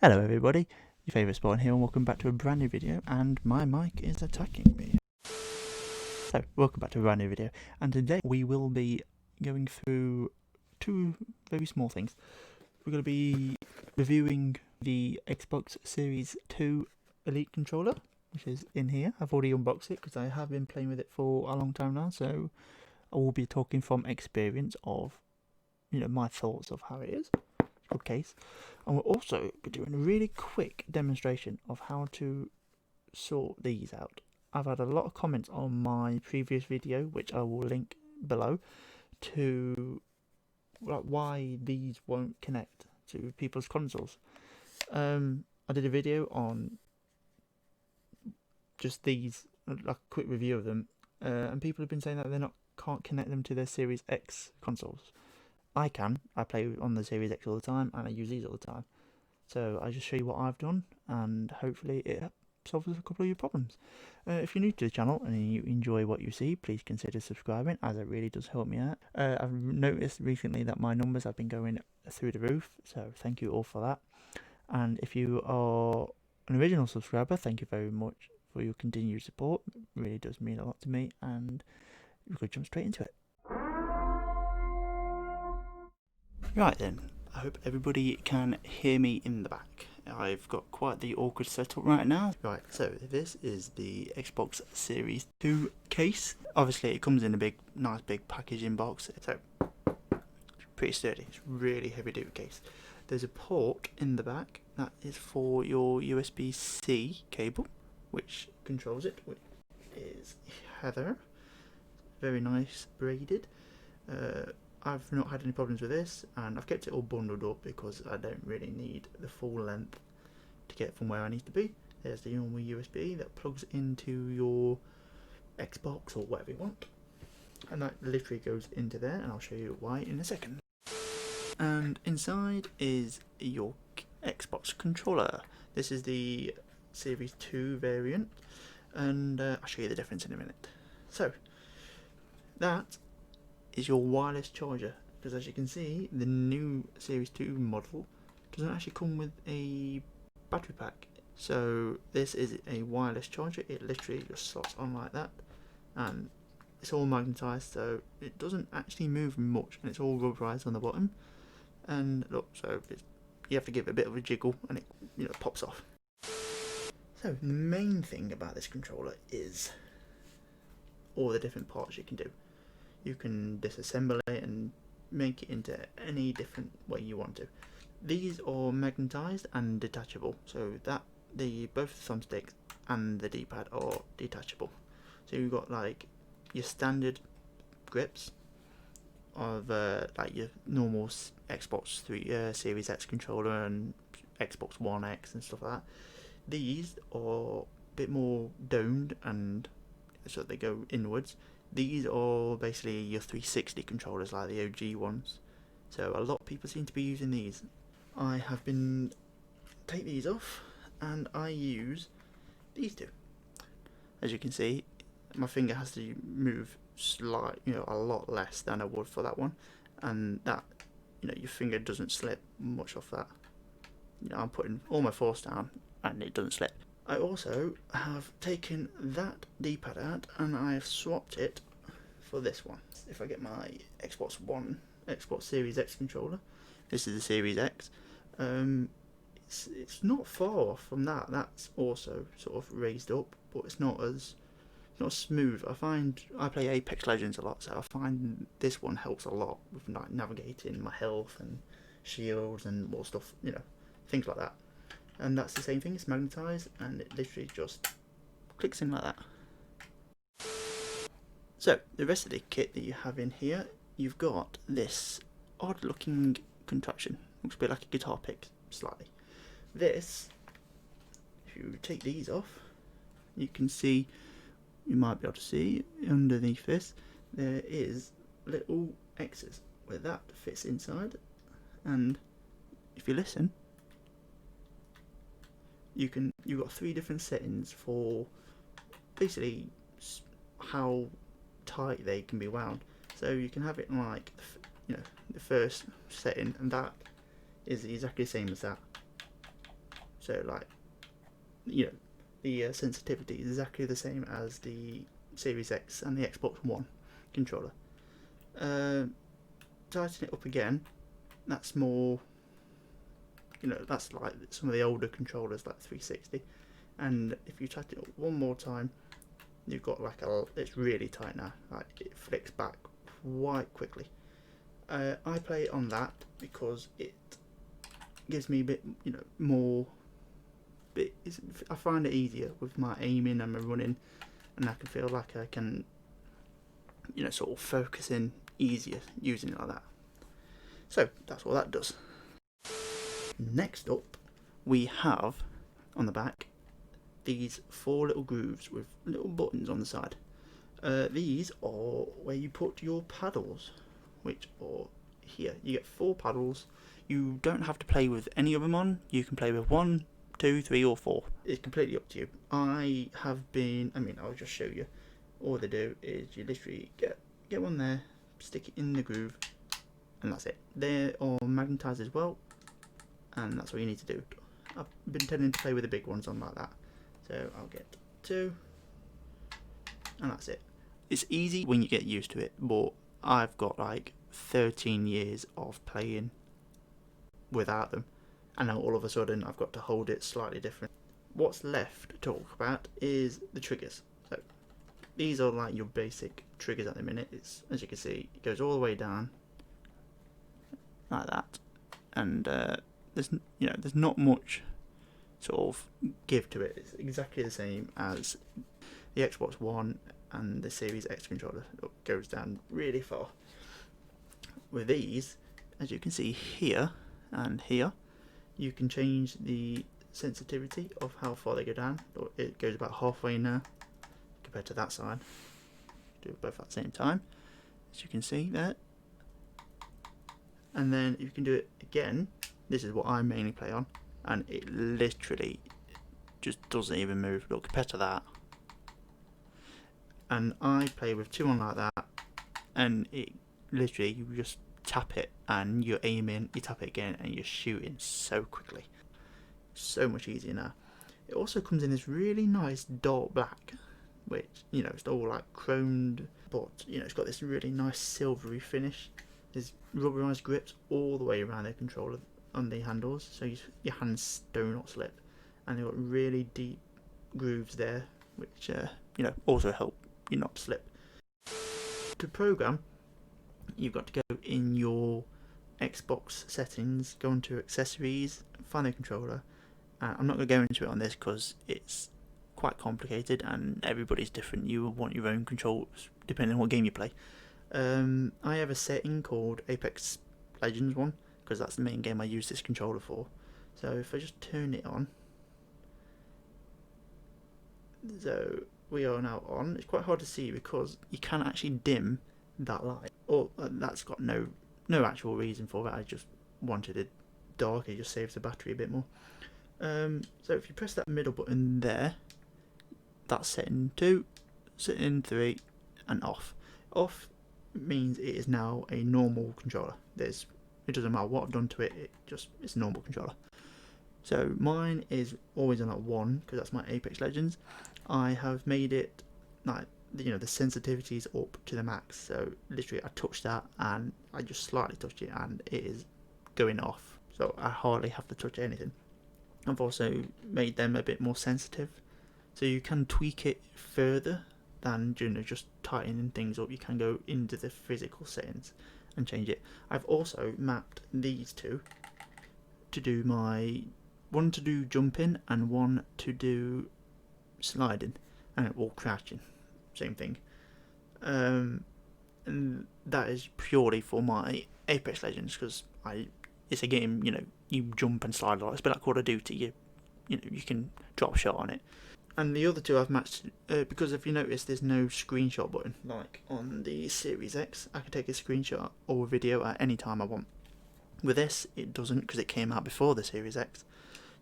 Hello everybody, your favourite Spawn here, and welcome back to a brand new video. And my mic is attacking me. So, welcome back to a brand new video, and today we will be going through two very small things. We're going to be reviewing the Xbox Series 2 Elite controller, which is in here. I've already unboxed it because I have been playing with it for a long time now, so I will be talking from experience of, my thoughts of how it is. Good case. And we'll also be doing a really quick demonstration of how to sort these out. I've had a lot of comments on my previous video, which I will link below, to why these won't connect to people's consoles. I did a video on just these, like a quick review of them, and people have been saying that can't connect them to their Series X consoles. I can. I play on the Series X all the time, and I use these all the time. So I just show you what I've done, and hopefully it solves a couple of your problems. If you're new to the channel and you enjoy what you see, please consider subscribing, as it really does help me out. I've noticed recently that my numbers have been going through the roof, so thank you all for that. And if you are an original subscriber, thank you very much for your continued support. It really does mean a lot to me, and we could jump straight into it. Right then, I hope everybody can hear me in the back. I've got quite the awkward setup right now. Right, so this is the Xbox Series 2 case. Obviously it comes in a nice big packaging box, so it's pretty sturdy. It's really heavy duty case. There's a port in the back that is for your USB-C cable, which controls it, which is Heather. Very nice braided. I've not had any problems with this, and I've kept it all bundled up because I don't really need the full length to get from where I need to be. There's the normal USB that plugs into your Xbox or whatever you want, and that literally goes into there, and I'll show you why in a second. And inside is your Xbox controller. This is the Series 2 variant, and I'll show you the difference in a minute. So that is your wireless charger, because as you can see, the new Series 2 model doesn't actually come with a battery pack. So this is a wireless charger. It literally just slots on like that, and it's all magnetized, so it doesn't actually move much, and it's all rubberized on the bottom. And look, so you have to give it a bit of a jiggle, and it pops off. So the main thing about this controller is all the different parts you can do. You can disassemble it and make it into any different way you want to. These are magnetized and detachable, so that both the thumbsticks and the D-pad are detachable. So you've got like your standard grips of like your normal Xbox Series X controller and Xbox One X and stuff like that. These are a bit more domed, and so they go inwards. These are basically your 360 controllers, like the OG ones. So a lot of people seem to be using these. I have been take these off, and I use these two. As you can see, my finger has to move a lot less than I would for that one, and that your finger doesn't slip much off that. I'm putting all my force down, and it doesn't slip. I also have taken that D-pad out, and I have swapped it for this one. If I get my Xbox Series X controller, this is the Series X. It's not far off from that. That's also sort of raised up, but it's not smooth. I play Apex Legends a lot, so I find this one helps a lot with like navigating my health and shields and more stuff, things like that. And that's the same thing, it's magnetized, and it literally just clicks in like that. So the rest of the kit that you have in here, you've got this odd looking contraption. Looks a bit like a guitar pick, slightly. This, if you take these off, you might be able to see underneath this, there is little X's where that fits inside, and if you listen, you've got 3 different settings for basically how tight they can be wound. So you can have it like the first setting, and that is exactly the same as that. So like, you know, the sensitivity is exactly the same as the Series X and the Xbox One controller. Tighten it up again. That's more, you know, that's like some of the older controllers like 360. And if you tighten it up one more time, you've got like it's really tight now. Like it flicks back quite quickly. I play it on that because it gives me a bit, you know, more. I find it easier with my aiming and my running, and I can feel like I can, you know, sort of focus in easier using it like that. So that's what that does. Next up, we have on the back these 4 little grooves with little buttons on the side. These are where you put your paddles, which are here. You get 4 paddles. You don't have to play with any of them on. You can play with 1, 2, 3 or 4. It's completely up to you. I'll just show you. All they do is you literally get one there, stick it in the groove, and that's it. They are magnetised as well, and that's all you need to do. I've been tending to play with the big ones on like that. So I'll get 2, and that's it. It's easy when you get used to it, but I've got like 13 years of playing without them, and now all of a sudden I've got to hold it slightly different. What's left to talk about is the triggers. So these are like your basic triggers at the minute. It's, as you can see, it goes all the way down like that, and there's not much sort of give to it. It's exactly the same as the Xbox One and the Series X controller. It goes down really far. With these, as you can see here and here, you can change the sensitivity of how far they go down. It goes about halfway now compared to that side. Do it both at the same time, as you can see there. And then you can do it again. This is what I mainly play on, and it literally just doesn't even move. Look, compared to that. And I play with 2 on like that, and it literally, you just tap it and you're aiming, you tap it again and you're shooting so quickly. So much easier now. It also comes in this really nice dark black, which, you know, it's all like chromed, but you know, it's got this really nice silvery finish. There's rubberized grips all the way around the controller on the handles, so your hands do not slip, and they've got really deep grooves there, which you know, also help you not slip. To program, you've got to go in your Xbox settings, go into accessories, find the controller. I'm not going to go into it on this because it's quite complicated and everybody's different. You will want your own controls depending on what game you play. I have a setting called Apex Legends 1 because that's the main game I use this controller for. So if I just turn it on, so we are now on. It's quite hard to see because you can actually dim that light. Or that's got no actual reason for it. I just wanted it dark. It just saves the battery a bit more. So if you press that middle button there, that's setting 2, setting 3, and off. Off means it is now a normal controller. It doesn't matter what I've done to it. It's a normal controller. So mine is always on at 1 because that's my Apex Legends. I have made it like, you know, the sensitivity is up to the max. So literally, I touched that and I just slightly touched it and it is going off. So I hardly have to touch anything. I've also made them a bit more sensitive, so you can tweak it further than, you know, just tightening things up. You can go into the physical settings and change it. I've also mapped these 2 to do one to do jumping and one to do sliding, and all crouching, same thing. And that is purely for my Apex Legends because it's a game, you know, you jump and slide a lot. It's a bit like Call of Duty. You know, you can drop a shot on it. And the other 2 I've matched because if you notice, there's no screenshot button like on the Series X. I can take a screenshot or a video at any time I want. With this, it doesn't because it came out before the Series X.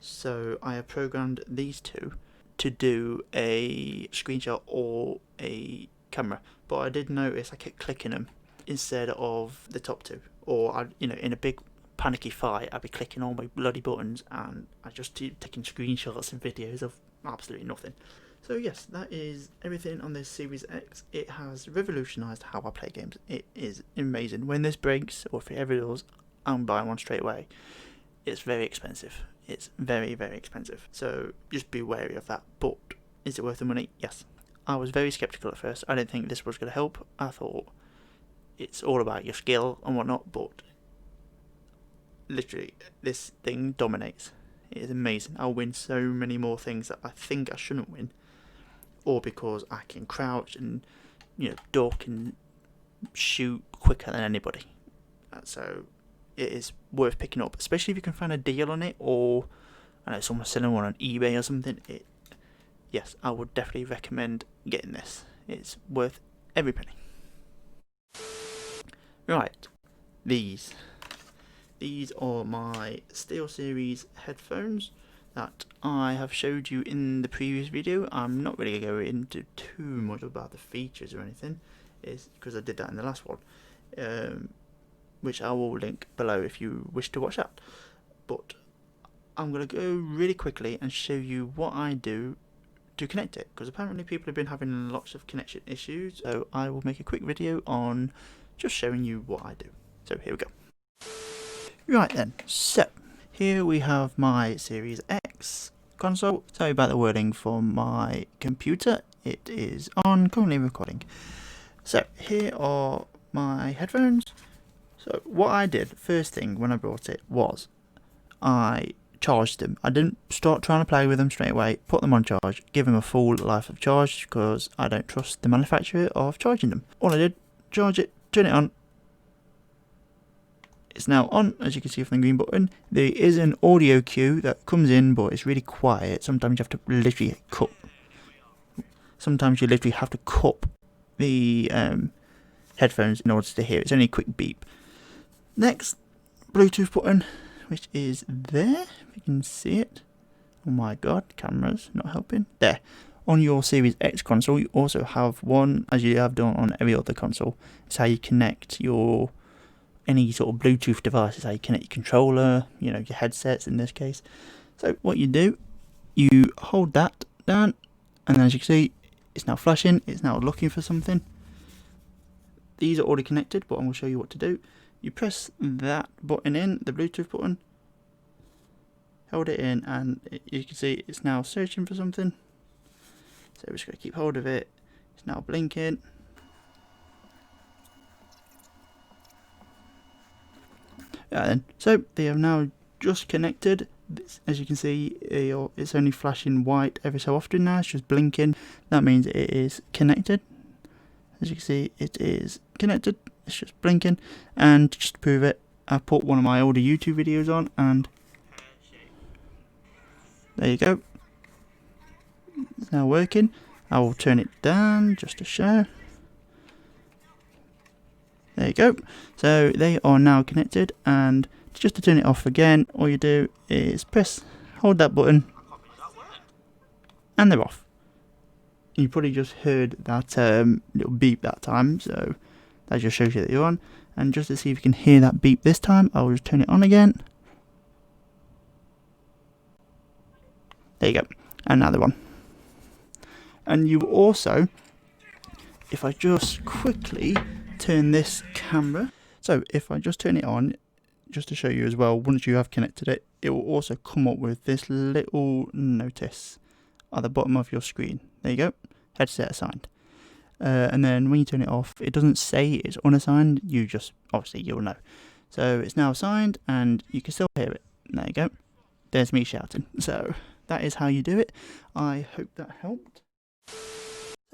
So I have programmed these 2 to do a screenshot or a camera. But I did notice I kept clicking them instead of the top 2. Or you know, in a big panicky fight, I'd be clicking all my bloody buttons and I just keep taking screenshots and videos of absolutely nothing. So yes, that is everything on this Series X. It has revolutionised how I play games. It is amazing. When this breaks, or if it ever does, I'm buying one straight away. It's very expensive. It's very, very expensive. So just be wary of that. But is it worth the money? Yes. I was very sceptical at first. I didn't think this was going to help. I thought it's all about your skill and whatnot, but literally this thing dominates. It is amazing. I'll win so many more things that I think I shouldn't win, or because I can crouch and, you know, duck and shoot quicker than anybody. So it is worth picking up, especially if you can find a deal on it, or I know someone's selling one on eBay or something. Yes, I would definitely recommend getting this. It's worth every penny. Right, these are my SteelSeries headphones that I have showed you in the previous video. I'm not really going to go into too much about the features or anything, is because I did that in the last one, which I will link below if you wish to watch that. But I'm going to go really quickly and show you what I do to connect it, because apparently people have been having lots of connection issues, so I will make a quick video on just showing you what I do. So here we go. Right then, so here we have my Series X console. Sorry about the wording from my computer, it is on, currently recording. So here are my headphones. So what I did first thing when I brought it was I charged them. I didn't start trying to play with them straight away, put them on charge, give them a full life of charge, because I don't trust the manufacturer of charging them. All I did, charge it, turn it on. It's now on, as you can see from the green button. There is an audio cue that comes in, but it's really quiet. Sometimes you have to literally cup. Sometimes you literally have to cup the headphones in order to hear it. It's only a quick beep. Next, Bluetooth button, which is there, if you can see it. Oh my god, camera's not helping. There. On your Series X console, you also have one, as you have done on every other console. It's how you connect your any sort of Bluetooth devices, how you connect your controller, you know, your headsets in this case. So what you do, you hold that down, and as you can see, it's now flashing, it's now looking for something. These are already connected, but I'm going to show you what to do. You press that button in, the Bluetooth button, hold it in, and you can see it's now searching for something. So we're just going to keep hold of it. It's now blinking. Then, so they have now just connected. As you can see, it's only flashing white every so often now. It's just blinking. That means it is connected. As you can see, it is connected. It's just blinking. And just to prove it, I put one of my older YouTube videos on, and there you go. It's now working. I will turn it down just to show. There you go. So they are now connected, and just to turn it off again, all you do is hold that button, and they're off. You probably just heard that little beep that time, so that just shows you that you're on. And just to see if you can hear that beep this time, I will just turn it on again. There you go. And now they're on. And you also, if I just quickly turn this camera, so if I just turn it on, just to show you as well, once you have connected it, it will also come up with this little notice at the bottom of your screen. There you go, headset assigned. And then when you turn it off, it doesn't say it's unassigned, you just, obviously you'll know. So it's now assigned, and you can still hear it. There you go, there's me shouting. So that is how you do it. I hope that helped.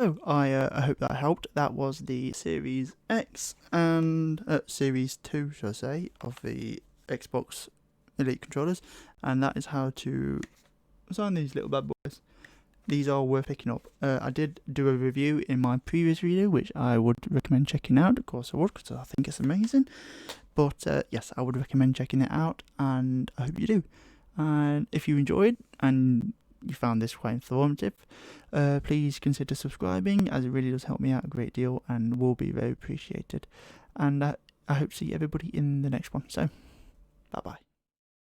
So I hope that helped. That was the Series X and Series 2, should I say, of the Xbox Elite controllers, and that is how to assign these little bad boys. These are worth picking up. I did do a review in my previous video, which I would recommend checking out. Of course I would, because I think it's amazing. But yes, I would recommend checking it out, and I hope you do. And if you enjoyed and you found this quite informative, please consider subscribing, as it really does help me out a great deal and will be very appreciated. And I hope to see everybody in the next one. So Bye bye.